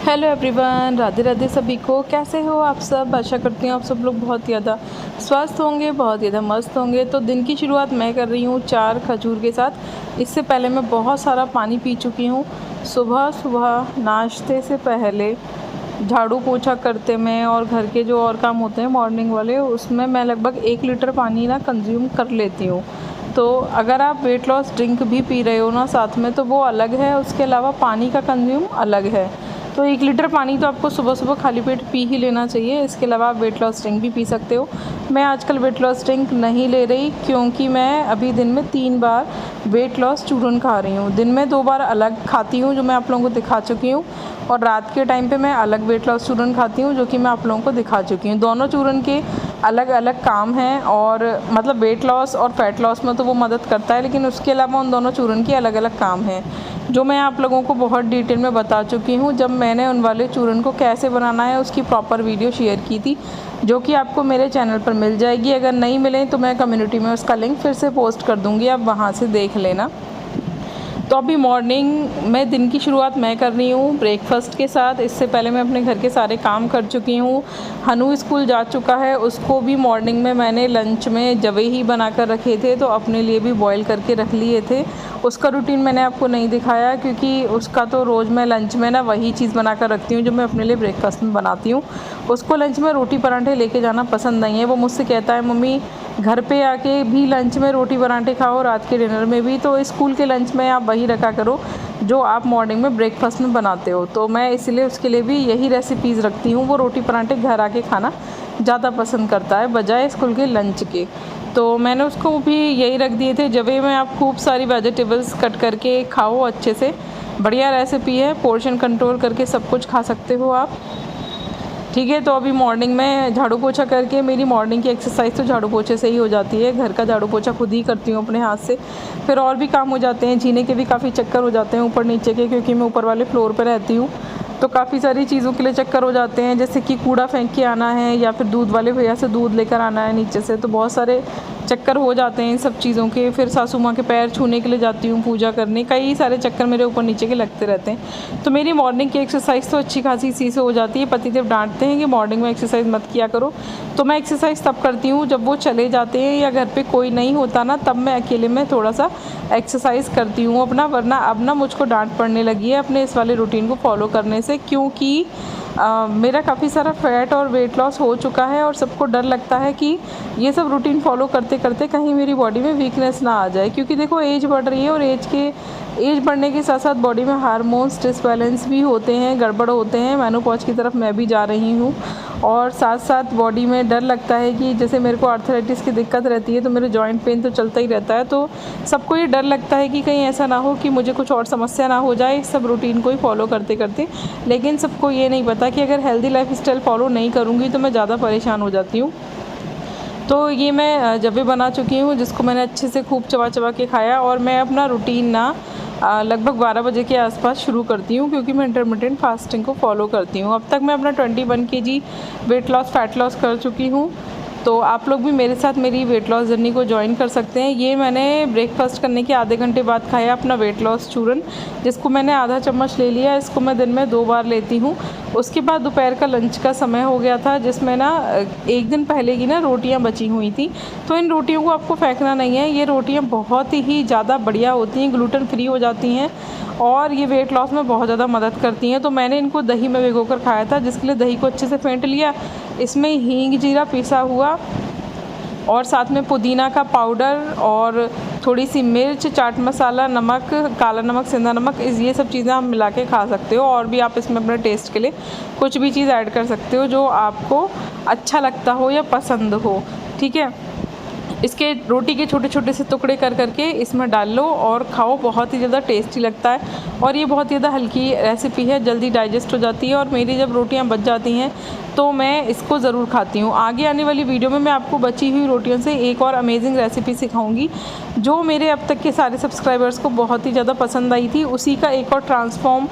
Hello everyone, Radhe Radhe सभी को। कैसे हो आप सब? आशा करती हूँ आप सब लोग बहुत ज़्यादा स्वस्थ होंगे, बहुत ज़्यादा मस्त होंगे। तो दिन की शुरुआत मैं कर रही हूँ 4 खजूर के साथ। इससे पहले मैं बहुत सारा पानी पी चुकी हूँ। सुबह सुबह नाश्ते से पहले झाड़ू पोछा करते में और घर के जो और काम होते हैं मॉर्निंग वाले, उसमें मैं लगभग 1 लीटर पानी ना कंज्यूम कर लेती हूँ। तो अगर आप वेट लॉस ड्रिंक भी पी रहे हो ना साथ में, तो वो अलग है, उसके अलावा पानी का कंज्यूम अलग है। तो 1 लीटर पानी तो आपको सुबह सुबह खाली पेट पी ही लेना चाहिए। इसके अलावा आप वेट लॉस ड्रिंक भी पी सकते हो। मैं आजकल वेट लॉस ड्रिंक नहीं ले रही, क्योंकि मैं अभी दिन में 3 बार वेट लॉस चूरन खा रही हूँ। दिन में 2 बार अलग खाती हूँ, जो मैं आप लोगों को दिखा चुकी हूँ, और रात के टाइम पे मैं अलग वेट लॉस चूरन खाती हूँ, जो कि मैं आप लोगों को दिखा चुकी हूँ। दोनों चूरन के अलग अलग काम हैं, और मतलब वेट लॉस और फैट लॉस में तो वो मदद करता है, लेकिन उसके अलावा उन दोनों चूरन के अलग अलग काम हैं, जो मैं आप लोगों को बहुत डिटेल में बता चुकी हूँ। जब मैंने उन वाले चूरन को कैसे बनाना है उसकी प्रॉपर वीडियो शेयर की थी, जो कि आपको मेरे चैनल पर मिल जाएगी। अगर नहीं मिले तो मैं कम्युनिटी में उसका लिंक फिर से पोस्ट कर दूँगी, आप वहाँ से देख लेना। तो अभी मॉर्निंग में दिन की शुरुआत मैं कर रही हूँ ब्रेकफास्ट के साथ। इससे पहले मैं अपने घर के सारे काम कर चुकी हूँ। हनु स्कूल जा चुका है, उसको भी मॉर्निंग में मैंने लंच में जवे ही बना कर रखे थे, तो अपने लिए भी बॉईल करके रख लिए थे। उसका रूटीन मैंने आपको नहीं दिखाया, क्योंकि उसका तो रोज़ मैं लंच में ना वही चीज़ बना कर रखती हूँ जो मैं अपने लिए ब्रेकफास्ट में बनाती हूँ। उसको लंच में रोटी पराठे लेके जाना पसंद नहीं है। वो मुझसे कहता है, मम्मी घर पे आके भी लंच में रोटी पराठे खाओ, रात के डिनर में भी। तो स्कूल के लंच में आप वही रखा करो जो आप मॉर्निंग में ब्रेकफास्ट में बनाते हो। तो मैं इसलिए उसके लिए भी यही रेसिपीज़ रखती हूँ। वो रोटी पराठे घर आके खाना ज़्यादा पसंद करता है बजाय स्कूल के लंच के। तो मैंने उसको भी यही रख दिए थे। जवे में आप खूब सारी वेजिटेबल्स कट करके खाओ अच्छे से, बढ़िया रेसिपी है। पोर्शन कंट्रोल करके सब कुछ खा सकते हो आप, ठीक है। तो अभी मॉर्निंग में झाड़ू पोछा करके, मेरी मॉर्निंग की एक्सरसाइज तो झाड़ू पोछे से ही हो जाती है। घर का झाड़ू पोछा खुद ही करती हूँ अपने हाथ से। फिर और भी काम हो जाते हैं, जीने के भी काफ़ी चक्कर हो जाते हैं ऊपर नीचे के, क्योंकि मैं ऊपर वाले फ्लोर पर रहती हूँ। तो काफ़ी सारी चीज़ों के लिए चक्कर हो जाते हैं, जैसे कि कूड़ा फेंक के आना है, या फिर दूध वाले भैया से दूध लेकर आना है नीचे से। तो बहुत सारे चक्कर हो जाते हैं इन सब चीज़ों के। फिर सासू माँ के पैर छूने के लिए जाती हूँ पूजा करने, कई सारे चक्कर मेरे ऊपर नीचे के लगते रहते हैं। तो मेरी मॉर्निंग की एक्सरसाइज तो अच्छी खासी इसी से हो जाती है। पतिदेव डांटते हैं कि मॉर्निंग में एक्सरसाइज मत किया करो, तो मैं एक्सरसाइज तब करती हूँ जब वो चले जाते हैं या घर पे कोई नहीं होता ना, तब मैं अकेले में थोड़ा सा एक्सरसाइज करती हूँ अपना। वरना अब ना मुझको डांट पड़ने लगी है अपने इस वाले रूटीन को फॉलो करने से, क्योंकि मेरा काफ़ी सारा फैट और वेट लॉस हो चुका है, और सबको डर लगता है कि ये सब रूटीन फॉलो करते करते कहीं मेरी बॉडी में वीकनेस ना आ जाए। क्योंकि देखो एज बढ़ रही है, और एज बढ़ने के साथ साथ बॉडी में हार्मोन्स डिसबैलेंस भी होते हैं, गड़बड़ होते हैं। मेनोपॉज की तरफ मैं भी जा रही हूँ, और साथ साथ बॉडी में डर लगता है कि जैसे मेरे को आर्थराइटिस की दिक्कत रहती है, तो मेरे जॉइंट पेन तो चलता ही रहता है। तो सबको ये डर लगता है कि कहीं ऐसा ना हो कि मुझे कुछ और समस्या ना हो जाए इस सब रूटीन को ही फॉलो करते करते। लेकिन सबको ये नहीं पता कि अगर हेल्दी लाइफ स्टाइल फॉलो नहीं करूँगी तो मैं ज़्यादा परेशान हो जाती हूँ। तो ये मैं जब भी बना चुकी हूँ, जिसको मैंने अच्छे से खूब चबा चबा के खाया। और मैं अपना रूटीन ना लगभग 12 बजे के आसपास शुरू करती हूँ, क्योंकि मैं इंटरमिटेंट फास्टिंग को फॉलो करती हूँ। अब तक मैं अपना 21 kg weight loss fat loss कर चुकी हूँ। तो आप लोग भी मेरे साथ मेरी वेट लॉस जर्नी को ज्वाइन कर सकते हैं। ये मैंने ब्रेकफास्ट करने के आधे घंटे बाद खाया अपना वेट लॉस चूरन, जिसको मैंने आधा चम्मच ले लिया। इसको मैं दिन में 2 बार लेती हूँ। उसके बाद दोपहर का लंच का समय हो गया था, जिसमें ना एक दिन पहले की ना रोटियां बची हुई थी। तो इन रोटियों को आपको फेंकना नहीं है। ये रोटियां बहुत ही ज़्यादा बढ़िया होती हैं, ग्लूटेन फ्री हो जाती हैं, और ये वेट लॉस में बहुत ज़्यादा मदद करती हैं। तो मैंने इनको दही में भिगो कर खाया था, जिसके लिए दही को अच्छे से फेंट लिया। इसमें हींग जीरा पिसा हुआ, और साथ में पुदीना का पाउडर, और थोड़ी सी मिर्च, चाट मसाला, नमक, काला नमक, सेंधा नमक, ये सब चीज़ें आप मिला के खा सकते हो। और भी आप इसमें अपने टेस्ट के लिए कुछ भी चीज़ ऐड कर सकते हो जो आपको अच्छा लगता हो या पसंद हो, ठीक है। इसके रोटी के छोटे छोटे से टुकड़े कर करके इसमें डाल लो और खाओ, बहुत ही ज़्यादा टेस्टी लगता है। और ये बहुत ही ज़्यादा हल्की रेसिपी है, जल्दी डाइजेस्ट हो जाती है। और मेरी जब रोटियां बच जाती हैं तो मैं इसको ज़रूर खाती हूँ। आगे आने वाली वीडियो में मैं आपको बची हुई रोटियों से एक और अमेजिंग रेसिपी सिखाऊंगी, जो मेरे अब तक के सारे सब्सक्राइबर्स को बहुत ही ज़्यादा पसंद आई थी। उसी का एक और ट्रांसफॉर्म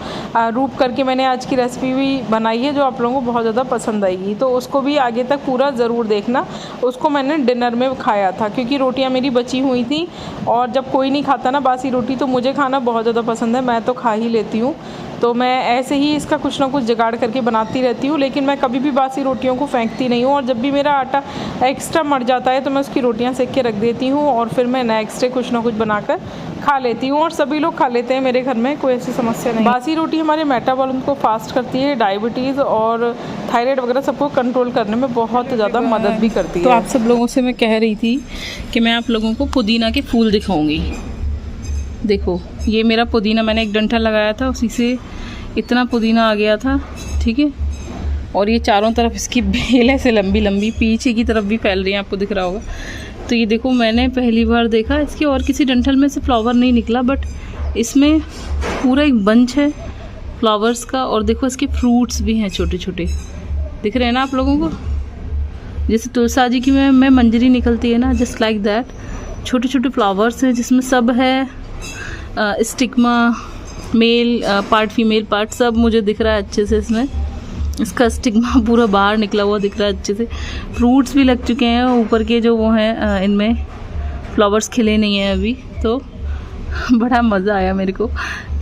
रूप करके मैंने आज की रेसिपी भी बनाई है, जो आप लोगों को बहुत ज़्यादा पसंद आएगी। तो उसको भी आगे तक पूरा ज़रूर देखना। उसको मैंने डिनर में खाया था, क्योंकि रोटियां मेरी बची हुई थी और जब कोई नहीं खाता ना बासी रोटी तो मुझे खाना बहुत ज़्यादा पसंद है, मैं तो खा ही लेती हूँ। तो मैं ऐसे ही इसका कुछ ना कुछ जुगाड़ करके बनाती रहती हूँ, लेकिन मैं कभी भी बासी रोटियों को फेंकती नहीं हूँ। और जब भी मेरा आटा एक्स्ट्रा मर जाता है तो मैं उसकी रोटियाँ सेक के रख देती हूँ और फिर मैं नेक्स्ट डे कुछ ना कुछ बनाकर खा लेती हूँ। और सभी लोग खा लेते हैं मेरे घर में, कोई ऐसी समस्या नहीं। बासी रोटी हमारे मेटाबॉलिज्म को फास्ट करती है, डायबिटीज़ और थायराइड वगैरह सबको कंट्रोल करने में बहुत ज़्यादा मदद भी करती है। तो आप सब लोगों से मैं कह रही थी कि मैं आप लोगों को पुदीना के फूल दिखाऊंगी। देखो ये मेरा पुदीना, मैंने एक डंठल लगाया था, उसी से इतना पुदीना आ गया था, ठीक है। और ये चारों तरफ इसकी बेल ऐसे लंबी लंबी पीछे की तरफ भी फैल रही है, आपको दिख रहा होगा। तो ये देखो मैंने पहली बार देखा इसके और किसी डंठल में से फ्लावर नहीं निकला, बट इसमें पूरा एक बंच है फ्लावर्स का। और देखो इसके फ्रूट्स भी हैं छोटे छोटे, दिख रहे हैं ना आप लोगों को। जैसे तुलसा जी की में मंजरी निकलती है ना, जस्ट लाइक दैट छोटे छोटे फ्लावर्स हैं जिसमें सब है stigma, male part female part सब मुझे दिख रहा है अच्छे से। इसमें इसका स्टिग्मा पूरा बाहर निकला हुआ दिख रहा है अच्छे से। फ्रूट्स भी लग चुके हैं ऊपर के जो वो हैं, इनमें फ्लावर्स खिले नहीं हैं अभी। तो बड़ा मज़ा आया मेरे को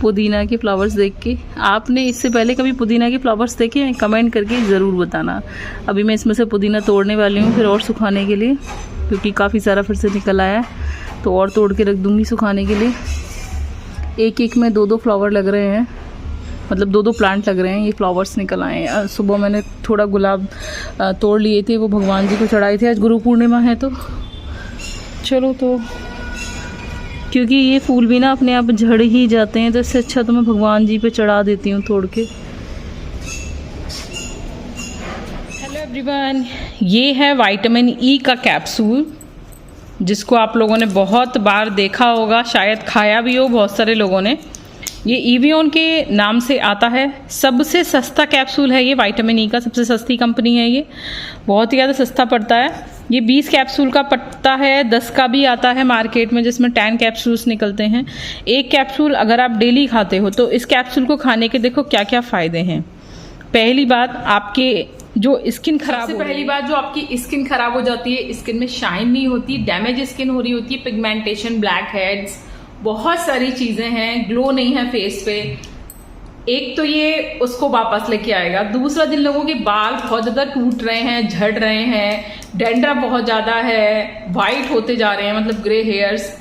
पुदीना के फ्लावर्स देख के। आपने इससे पहले कभी पुदीना के फ्लावर्स देखे हैं? कमेंट करके ज़रूर बताना। अभी मैं इसमें से पुदीना तोड़ने वाली हूँ फिर और सुखाने के लिए, क्योंकि काफ़ी सारा फिर से निकल आया है। तो और तोड़ के रख दूँगी सुखाने के लिए। एक एक में 2-2 फ्लावर लग रहे हैं, मतलब 2-2 प्लांट लग रहे हैं, ये फ्लावर्स निकल आए हैं। सुबह मैंने थोड़ा गुलाब तोड़ लिए थे, वो भगवान जी को चढ़ाए थे, आज गुरु पूर्णिमा है तो चलो। तो क्योंकि ये फूल भी ना अपने आप झड़ ही जाते हैं, तो इससे अच्छा तो मैं भगवान जी पे चढ़ा देती हूँ तोड़ के। हेलो एवरीवन, ये है विटामिन ई का कैप्सूल, जिसको आप लोगों ने बहुत बार देखा होगा, शायद खाया भी हो बहुत सारे लोगों ने। ये इवियन के नाम से आता है, सबसे सस्ता कैप्सूल है ये विटामिन ई का, सबसे सस्ती कंपनी है ये, बहुत ही ज़्यादा सस्ता पड़ता है। ये 20 कैप्सूल का पड़ता है, 10 का भी आता है मार्केट में, जिसमें 10 कैप्सूल्स निकलते हैं। एक कैप्सूल अगर आप डेली खाते हो तो इस कैप्सूल को खाने के देखो क्या क्या फ़ायदे हैं। पहली बात, आपके जो स्किन खराब, पहली बात जो आपकी स्किन खराब हो जाती है, स्किन में शाइन नहीं होती, डैमेज स्किन हो रही होती है, पिगमेंटेशन, ब्लैक हेड्स, बहुत सारी चीजें हैं, ग्लो नहीं है फेस पे, एक तो ये उसको वापस लेके आएगा। दूसरा, जिन लोगों के बाल बहुत ज्यादा टूट रहे हैं, झड़ रहे हैं, डैंड्रफ बहुत ज्यादा है, वाइट होते जा रहे हैं, मतलब ग्रे हेयर्स,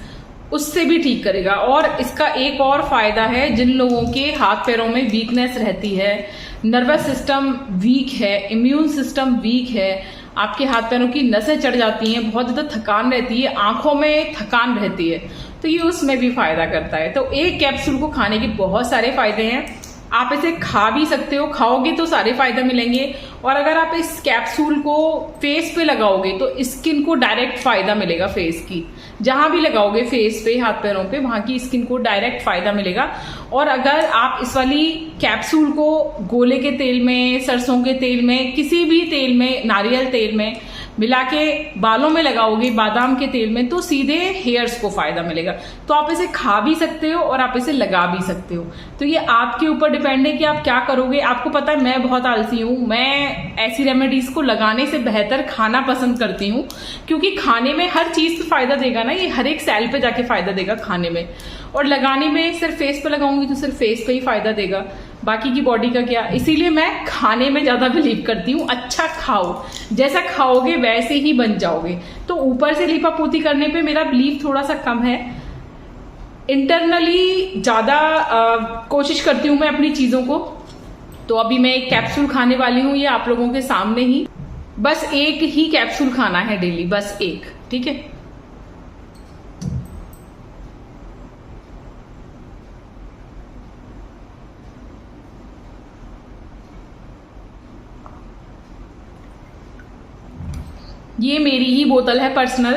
उससे भी ठीक करेगा। और इसका एक और फायदा है, जिन लोगों के हाथ पैरों में वीकनेस रहती है, नर्वस सिस्टम वीक है, इम्यून सिस्टम वीक है, आपके हाथ पैरों की नसें चढ़ जाती हैं, बहुत ज्यादा थकान रहती है, आंखों में थकान रहती है, तो ये उसमें भी फायदा करता है। तो एक कैप्सूल को खाने के बहुत सारे फायदे हैं। आप इसे खा भी सकते हो, खाओगे तो सारे फायदे मिलेंगे। और अगर आप इस कैप्सूल को फेस पे लगाओगे तो स्किन को डायरेक्ट फायदा मिलेगा, फेस की जहां भी लगाओगे, फेस पे, हाथ पैरों पे, वहां की स्किन को डायरेक्ट फायदा मिलेगा। और अगर आप इस वाली कैप्सूल को गोले के तेल में, सरसों के तेल में, किसी भी तेल में, नारियल तेल में मिला के बालों में लगाओगे, बादाम के तेल में, तो सीधे हेयर्स को फायदा मिलेगा। तो आप इसे खा भी सकते हो और आप इसे लगा भी सकते हो। तो ये आपके ऊपर डिपेंड है कि आप क्या करोगे। आपको पता है मैं बहुत आलसी हूँ, मैं ऐसी रेमेडीज को लगाने से बेहतर खाना पसंद करती हूँ, क्योंकि खाने में हर चीज पे फायदा देगा ना, ये हर एक सेल पे जाके फायदा देगा खाने में। और लगाने में सिर्फ फेस पे लगाऊंगी तो सिर्फ फेस पे ही फायदा देगा, बाकी की बॉडी का क्या। इसीलिए मैं खाने में ज्यादा बिलीव करती हूँ। अच्छा खाओ, जैसा खाओगे वैसे ही बन जाओगे। तो ऊपर से लीपापोती करने पे मेरा बिलीव थोड़ा सा कम है, इंटरनली ज्यादा कोशिश करती हूँ मैं अपनी चीजों को। तो अभी मैं एक कैप्सूल खाने वाली हूँ, ये आप लोगों के सामने ही, बस एक ही कैप्सूल खाना है डेली, बस एक, ठीक है। ये मेरी ही बोतल है पर्सनल,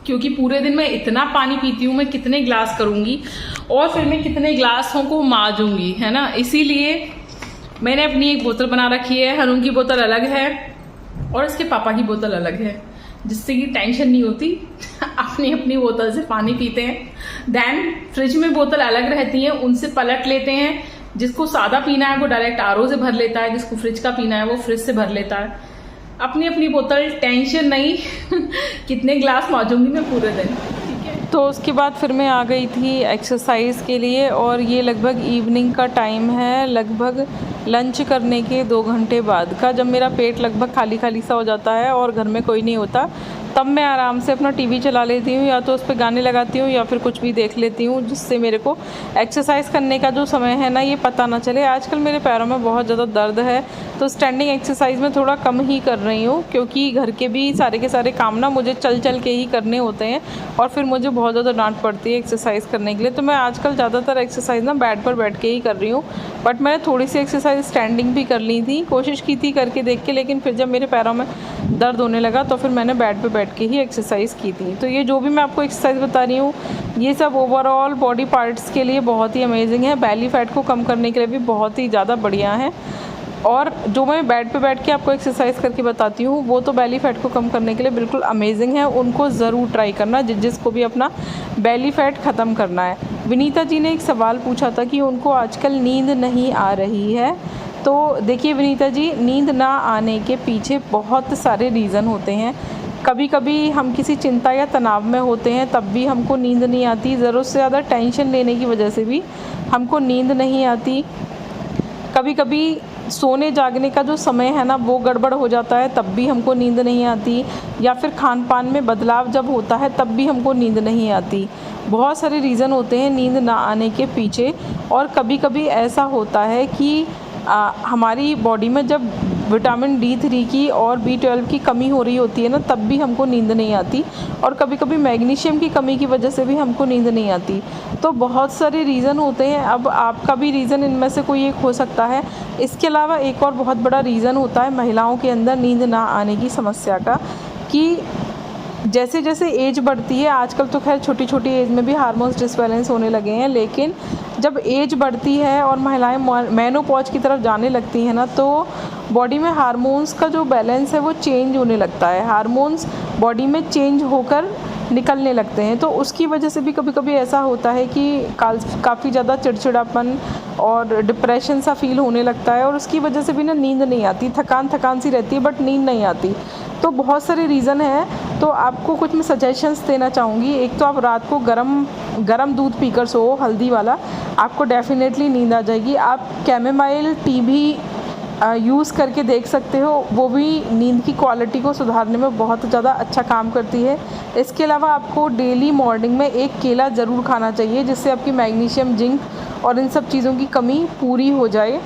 क्योंकि पूरे दिन मैं इतना पानी पीती हूँ, मैं कितने ग्लास करूँगी और फिर मैं कितने ग्लासों को मांजूंगी, है ना। इसीलिए मैंने अपनी एक बोतल बना रखी है। हरुण की बोतल अलग है और इसके पापा की बोतल अलग है, जिससे कि टेंशन नहीं होती अपनी अपनी बोतल से पानी पीते हैं। देन फ्रिज में बोतल अलग रहती है, उनसे पलट लेते हैं। जिसको सादा पीना है वो डायरेक्ट आरओ से भर लेता है, जिसको फ्रिज का पीना है वो फ्रिज से भर लेता है। अपनी अपनी बोतल, टेंशन नहीं कितने ग्लास मांजूंगी मैं पूरे दिन। तो उसके बाद फिर मैं आ गई थी एक्सरसाइज़ के लिए, और ये लगभग इवनिंग का टाइम है, लगभग लंच करने के 2 घंटे बाद का, जब मेरा पेट लगभग खाली खाली सा हो जाता है और घर में कोई नहीं होता, तब मैं आराम से अपना टीवी चला लेती हूँ, या तो उस पर गाने लगाती हूँ या फिर कुछ भी देख लेती हूँ, जिससे मेरे को एक्सरसाइज करने का जो समय है ना ये पता ना चले। आजकल मेरे पैरों में बहुत ज़्यादा दर्द है, तो स्टैंडिंग एक्सरसाइज में थोड़ा कम ही कर रही हूँ, क्योंकि घर के भी सारे के सारे काम ना मुझे चल चल के ही करने होते हैं, और फिर मुझे बहुत ज़्यादा डांट पड़ती है एक्सरसाइज करने के लिए। तो मैं आजकल ज़्यादातर एक्सरसाइज ना बेड पर बैठ के ही कर रही हूँ, बट मैंने थोड़ी सी एक्सरसाइज स्टैंडिंग भी कर ली थी, कोशिश की थी करके देख के, लेकिन फिर जब मेरे पैरों में दर्द होने लगा तो फिर मैंने बेड पे बैठ के ही एक्सरसाइज की थी। तो ये जो भी मैं आपको एक्सरसाइज बता रही हूँ, ये सब ओवरऑल बॉडी पार्ट्स के लिए बहुत ही अमेजिंग है, बेली फैट को कम करने के लिए भी बहुत ही ज़्यादा बढ़िया है। और जो मैं बेड पे बैठ के आपको एक्सरसाइज करके बताती हूँ, वो तो बेली फैट को कम करने के लिए बिल्कुल अमेजिंग है, उनको ज़रूर ट्राई करना जिसको भी अपना बेली फैट ख़त्म करना है। विनीता जी ने एक सवाल पूछा था कि उनको आजकल नींद नहीं आ रही है। तो देखिए विनीता जी, नींद ना आने के पीछे बहुत सारे रीज़न होते हैं। कभी कभी हम किसी चिंता या तनाव में होते हैं, तब भी हमको नींद नहीं आती। ज़रूरत से ज़्यादा टेंशन लेने की वजह से भी हमको नींद नहीं आती। कभी कभी सोने जागने का जो समय है ना वो गड़बड़ हो जाता है, तब भी हमको नींद नहीं आती। या फिर खान पान में बदलाव जब होता है तब भी हमको नींद नहीं आती। बहुत सारे रीज़न होते हैं नींद ना आने के पीछे। और कभी कभी ऐसा होता है कि हमारी बॉडी में जब विटामिन D3 की और B12 की कमी हो रही होती है ना, तब भी हमको नींद नहीं आती। और कभी कभी मैग्नीशियम की कमी की वजह से भी हमको नींद नहीं आती। तो बहुत सारे रीज़न होते हैं, अब आपका भी रीज़न इनमें से कोई एक हो सकता है। इसके अलावा एक और बहुत बड़ा रीज़न होता है महिलाओं के अंदर नींद ना आने की समस्या का, कि जैसे जैसे एज बढ़ती है, आजकल तो खैर छोटी छोटी एज में भी हार्मोन्स डिसबैलेंस होने लगे हैं, लेकिन जब एज बढ़ती है और महिलाएं मेनोपॉज की तरफ जाने लगती हैं ना, तो बॉडी में हार्मोन्स का जो बैलेंस है वो चेंज होने लगता है। हार्मोन्स बॉडी में चेंज होकर निकलने लगते हैं, तो उसकी वजह से भी कभी कभी ऐसा होता है कि काफ़ी ज़्यादा चिड़चिड़ापन और डिप्रेशन सा फील होने लगता है, और उसकी वजह से भी ना नींद नहीं आती, थकान थकान सी रहती है बट नींद नहीं आती। तो बहुत सारे रीज़न हैं। तो आपको कुछ मैं सजेशंस देना चाहूँगी। एक तो आप रात को गरम दूध पीकर सो, हल्दी वाला, आपको डेफिनेटली नींद आ जाएगी। आप कैमोमाइल टी भी यूज़ करके देख सकते हो, वो भी नींद की क्वालिटी को सुधारने में बहुत ज़्यादा अच्छा काम करती है। इसके अलावा आपको डेली मॉर्निंग में एक केला ज़रूर खाना चाहिए, जिससे आपकी मैग्नीशियम, जिंक और इन सब चीज़ों की कमी पूरी हो जाए।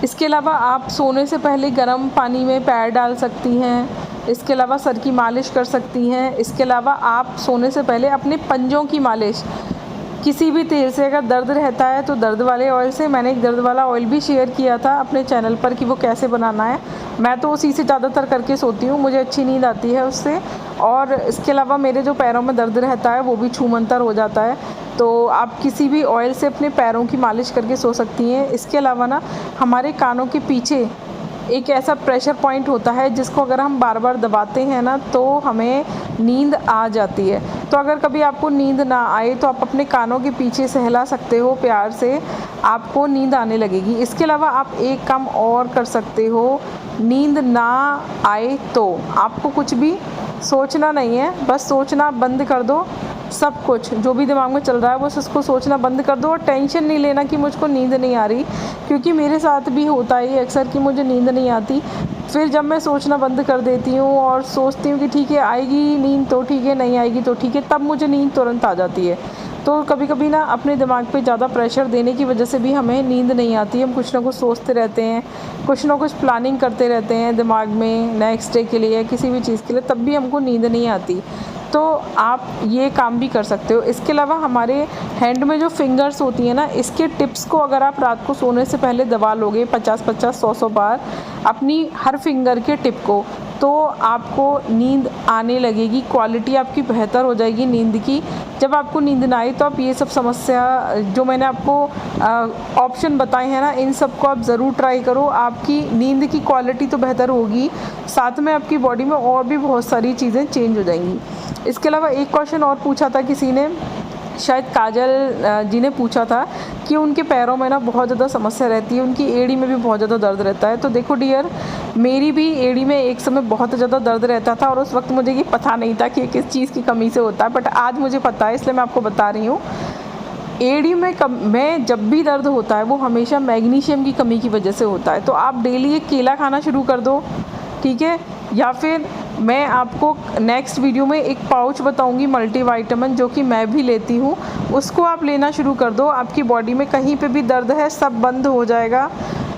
इसके अलावा आप सोने से पहले गर्म पानी में पैर डाल सकती हैं। इसके अलावा सर की मालिश कर सकती हैं। इसके अलावा आप सोने से पहले अपने पंजों की मालिश किसी भी तेल से, अगर दर्द रहता है तो दर्द वाले ऑयल से। मैंने एक दर्द वाला ऑयल भी शेयर किया था अपने चैनल पर कि वो कैसे बनाना है। मैं तो उसी से ज़्यादातर करके सोती हूँ, मुझे अच्छी नींद आती है उससे। और इसके अलावा मेरे जो पैरों में दर्द रहता है वो भी छूमंतर हो जाता है। तो आप किसी भी ऑयल से अपने पैरों की मालिश करके सो सकती हैं। इसके अलावा ना हमारे कानों के पीछे एक ऐसा प्रेशर पॉइंट होता है जिसको अगर हम बार बार दबाते हैं ना तो हमें नींद आ जाती है। तो अगर कभी आपको नींद ना आए तो आप अपने कानों के पीछे सहला सकते हो प्यार से, आपको नींद आने लगेगी। इसके अलावा आप एक काम और कर सकते हो, नींद ना आए तो आपको कुछ भी सोचना नहीं है, बस सोचना बंद कर दो। सब कुछ जो भी दिमाग में चल रहा है बस उसको सोचना बंद कर दो, और टेंशन नहीं लेना कि मुझको नींद नहीं आ रही, क्योंकि मेरे साथ भी होता है अक्सर कि मुझे नींद नहीं आती। फिर जब मैं सोचना बंद कर देती हूँ और सोचती हूँ कि ठीक है आएगी नींद तो ठीक है, नहीं आएगी तो ठीक है, तब मुझे नींद तुरंत आ जाती है। तो कभी कभी ना अपने दिमाग पे ज़्यादा प्रेशर देने की वजह से भी हमें नींद नहीं आती। हम कुछ ना कुछ सोचते रहते हैं, कुछ ना कुछ प्लानिंग करते रहते हैं दिमाग में नेक्स्ट डे के लिए, किसी भी चीज़ के लिए, तब भी हमको नींद नहीं आती। तो आप ये काम भी कर सकते हो। इसके अलावा हमारे हैंड में जो फिंगर्स होती हैं ना, इसके टिप्स को अगर आप रात को सोने से पहले दबा लोगे 50-50, 100-100 बार अपनी हर फिंगर के टिप को, तो आपको नींद आने लगेगी, क्वालिटी आपकी बेहतर हो जाएगी नींद की। जब आपको नींद ना आए तो आप ये सब समस्या जो मैंने आपको ऑप्शन बताए हैं ना, इन सब को आप ज़रूर ट्राई करो। आपकी नींद की क्वालिटी तो बेहतर होगी, साथ में आपकी बॉडी में और भी बहुत सारी चीज़ें चेंज हो जाएंगी। इसके अलावा एक क्वेश्चन और पूछा था किसी ने, शायद काजल जी ने पूछा था कि उनके पैरों में ना बहुत ज़्यादा समस्या रहती है, उनकी एड़ी में भी बहुत ज़्यादा दर्द रहता है। तो देखो डियर, मेरी भी एड़ी में एक समय बहुत ज़्यादा दर्द रहता था और उस वक्त मुझे ये पता नहीं था कि ये किस चीज़ की कमी से होता है, बट आज मुझे पता है, इसलिए मैं आपको बता रही हूँ। एड़ी में जब भी दर्द होता है वो हमेशा मैग्नीशियम की कमी की वजह से होता है। तो आप डेली एक केला खाना शुरू कर दो, ठीक है, या फिर मैं आपको नेक्स्ट वीडियो में एक पाउच बताऊंगी मल्टीविटामिन, जो कि मैं भी लेती हूँ, उसको आप लेना शुरू कर दो। आपकी बॉडी में कहीं पे भी दर्द है सब बंद हो जाएगा,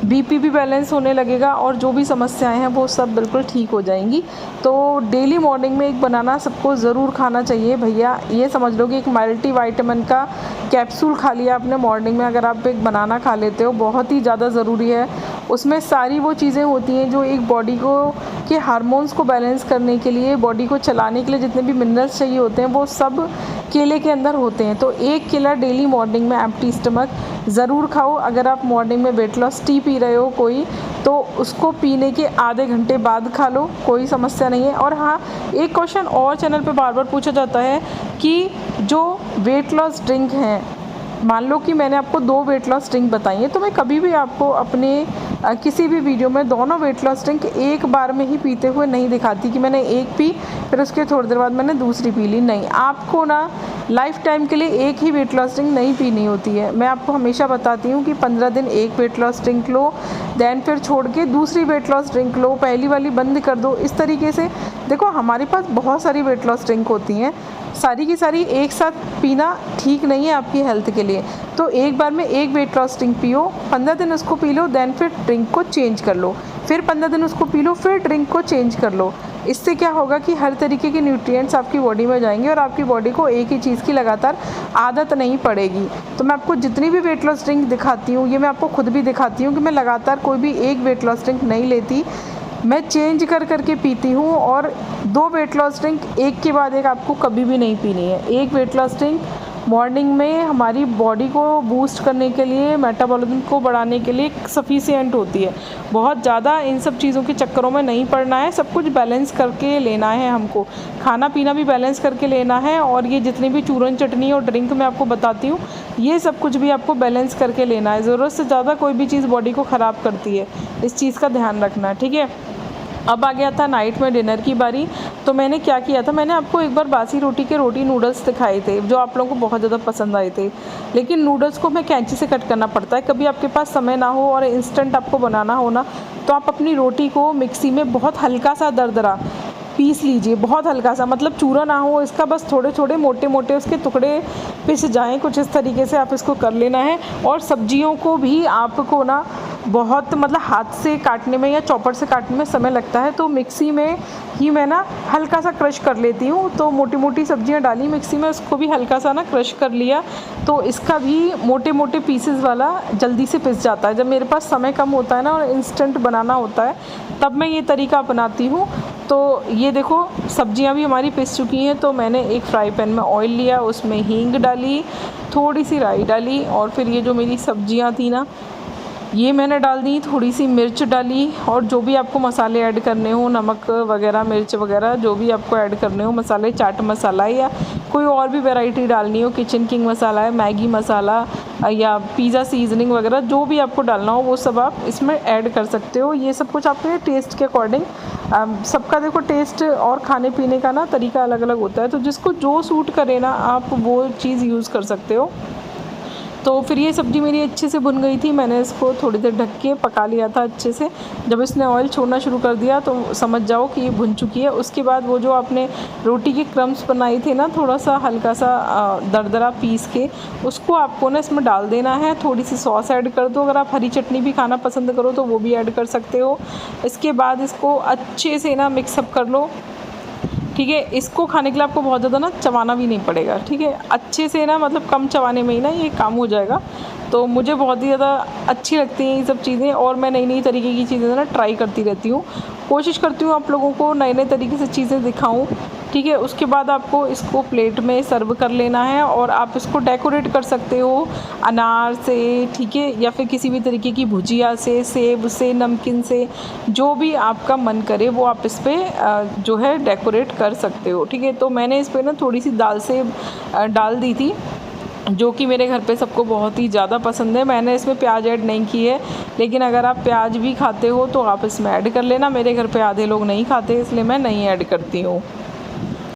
बीपी भी बैलेंस होने लगेगा और जो भी समस्याएं हैं वो सब बिल्कुल ठीक हो जाएंगी। तो डेली मॉर्निंग में एक बनाना सबको ज़रूर खाना चाहिए भैया। ये समझ लो कि एक मल्टीविटामिन का कैप्सूल खा लिया आपने मॉर्निंग में, अगर आप एक बनाना खा लेते हो, बहुत ही ज़्यादा ज़रूरी है। उसमें सारी वो चीज़ें होती हैं जो एक बॉडी को के हार्मोन्स को बैलेंस करने के लिए, बॉडी को चलाने के लिए जितने भी मिनरल्स चाहिए होते हैं वो सब केले के अंदर होते हैं। तो एक केला डेली मॉर्निंग में एम्प्टी स्टमक ज़रूर खाओ। अगर आप मॉर्निंग में वेट लॉस टी पी रहे हो कोई, तो उसको पीने के आधे घंटे बाद खा लो, कोई समस्या नहीं है। और हाँ, एक क्वेश्चन और चैनल पे बार बार पूछा जाता है कि जो वेट लॉस ड्रिंक हैं, मान लो कि मैंने आपको 2 वेट लॉस ड्रिंक बताई है, तो मैं कभी भी आपको अपने किसी भी वीडियो में दोनों वेट लॉस ड्रिंक एक बार में ही पीते हुए नहीं दिखाती कि मैंने एक पी फिर उसके थोड़ी देर बाद मैंने दूसरी पी ली। नहीं, आपको ना लाइफ टाइम के लिए एक ही वेट लॉस ड्रिंक नहीं पीनी होती है। मैं आपको हमेशा बताती हूँ कि 15 दिन एक वेट लॉस ड्रिंक लो, दैन फिर छोड़ के दूसरी वेट लॉस ड्रिंक लो, पहली वाली बंद कर दो। इस तरीके से देखो, हमारे पास बहुत सारी वेट लॉस ड्रिंक होती हैं, सारी की सारी एक साथ पीना ठीक नहीं है आपकी हेल्थ के लिए। तो एक बार में एक वेट लॉस ड्रिंक पियो, 15 दिन उसको पी लो, दैन फिर ड्रिंक को चेंज कर लो, फिर 15 दिन उसको पी लो, फिर ड्रिंक को चेंज कर लो। इससे क्या होगा कि हर तरीके के न्यूट्रिएंट्स आपकी बॉडी में जाएंगे और आपकी बॉडी को एक ही चीज़ की लगातार आदत नहीं पड़ेगी। तो मैं आपको जितनी भी वेट लॉस ड्रिंक दिखाती हूँ, ये मैं आपको खुद भी दिखाती हूँ कि मैं लगातार कोई भी एक वेट लॉस ड्रिंक नहीं लेती, मैं चेंज कर करके पीती हूँ। और 2 वेट लॉस ड्रिंक एक के बाद एक आपको कभी भी नहीं पीनी है। एक वेट लॉस ड्रिंक मॉर्निंग में हमारी बॉडी को बूस्ट करने के लिए, मेटाबॉलिज्म को बढ़ाने के लिए सफिशिएंट होती है। बहुत ज़्यादा इन सब चीज़ों के चक्करों में नहीं पड़ना है, सब कुछ बैलेंस करके लेना है हमको, खाना पीना भी बैलेंस करके लेना है। और ये जितनी भी चूरन चटनी और ड्रिंक मैं आपको बताती हूँ, ये सब कुछ भी आपको बैलेंस करके लेना है। ज़रूरत से ज़्यादा कोई भी चीज़ बॉडी को ख़राब करती है, इस चीज़ का ध्यान रखना है, ठीक है। अब आ गया था नाइट में डिनर की बारी। तो मैंने क्या किया था, मैंने आपको एक बार बासी रोटी के रोटी नूडल्स दिखाए थे जो आप लोगों को बहुत ज़्यादा पसंद आए थे। लेकिन नूडल्स को मैं कैंची से कट करना पड़ता है, कभी आपके पास समय ना हो और इंस्टेंट आपको बनाना हो ना, तो आप अपनी रोटी को मिक्सी में बहुत हल्का सा दरदरा पीस लीजिए, बहुत हल्का सा, मतलब चूरा ना हो इसका, बस थोड़े थोड़े मोटे मोटे उसके टुकड़े पिस जाएं, कुछ इस तरीके से आप इसको कर लेना है। और सब्जियों को भी आपको ना बहुत, मतलब हाथ से काटने में या चॉपर से काटने में समय लगता है, तो मिक्सी में ही मैं ना हल्का सा क्रश कर लेती हूँ। तो मोटी मोटी सब्जियाँ डाली मिक्सी में, उसको भी हल्का सा ना क्रश कर लिया, तो इसका भी मोटे मोटे पीसेस वाला जल्दी से पिस जाता है। जब मेरे पास समय कम होता है ना और इंस्टेंट बनाना होता है, तब मैं ये तरीका अपनाती हूँ। तो ये देखो सब्जियां भी हमारी पिस चुकी हैं। तो मैंने एक फ्राई पैन में ऑयल लिया, उसमें हींग डाली, थोड़ी सी राई डाली, और फिर ये जो मेरी सब्जियां थी ना ये मैंने डाल दी, थोड़ी सी मिर्च डाली, और जो भी आपको मसाले ऐड करने हो, नमक वगैरह, मिर्च वगैरह, जो भी आपको ऐड करने हो मसाले, चाट मसाला या कोई और भी वैरायटी डालनी हो, किचन किंग मसाला है, मैगी मसाला या पिज़्ज़ा सीजनिंग वगैरह, जो भी आपको डालना हो वो सब आप इसमें ऐड कर सकते हो। ये सब कुछ आपके टेस्ट के अकॉर्डिंग, सबका देखो टेस्ट और खाने पीने का ना तरीका अलग अलग होता है, तो जिसको जो सूट करे ना आप वो चीज़ यूज़ कर सकते हो। तो फिर ये सब्ज़ी मेरी अच्छे से भुन गई थी, मैंने इसको थोड़ी देर ढक के पका लिया था अच्छे से। जब इसने ऑयल छोड़ना शुरू कर दिया तो समझ जाओ कि ये भुन चुकी है। उसके बाद वो जो आपने रोटी के क्रम्स बनाए थे ना, थोड़ा सा हल्का सा दरदरा पीस के, उसको आपको ना इसमें डाल देना है। थोड़ी सी सॉस ऐड कर दो, अगर आप हरी चटनी भी खाना पसंद करो तो वो भी ऐड कर सकते हो। इसके बाद इसको अच्छे से ना मिक्सअप कर लो, ठीक है। इसको खाने के लिए आपको बहुत ज़्यादा ना चबाना भी नहीं पड़ेगा, ठीक है। अच्छे से ना, मतलब कम चबाने में ही ना ये काम हो जाएगा। तो मुझे बहुत ही ज़्यादा अच्छी लगती हैं ये सब चीज़ें, और मैं नई नई तरीके की चीज़ें ना ट्राई करती रहती हूँ, कोशिश करती हूँ आप लोगों को नए नए तरीके से चीज़ें दिखाऊँ, ठीक है। उसके बाद आपको इसको प्लेट में सर्व कर लेना है, और आप इसको डेकोरेट कर सकते हो अनार से, ठीक है, या फिर किसी भी तरीके की भुजिया से, सेब से, नमकीन से, जो भी आपका मन करे वो आप इस पर जो है डेकोरेट कर सकते हो, ठीक है। तो मैंने इस पर ना थोड़ी सी दाल से डाल दी थी, जो कि मेरे घर पे सबको बहुत ही ज़्यादा पसंद है। मैंने इसमें प्याज ऐड नहीं की है, लेकिन अगर आप प्याज भी खाते हो तो आप इसमें ऐड कर लेना। मेरे घर पे आधे लोग नहीं खाते, इसलिए मैं नहीं ऐड करती हूँ।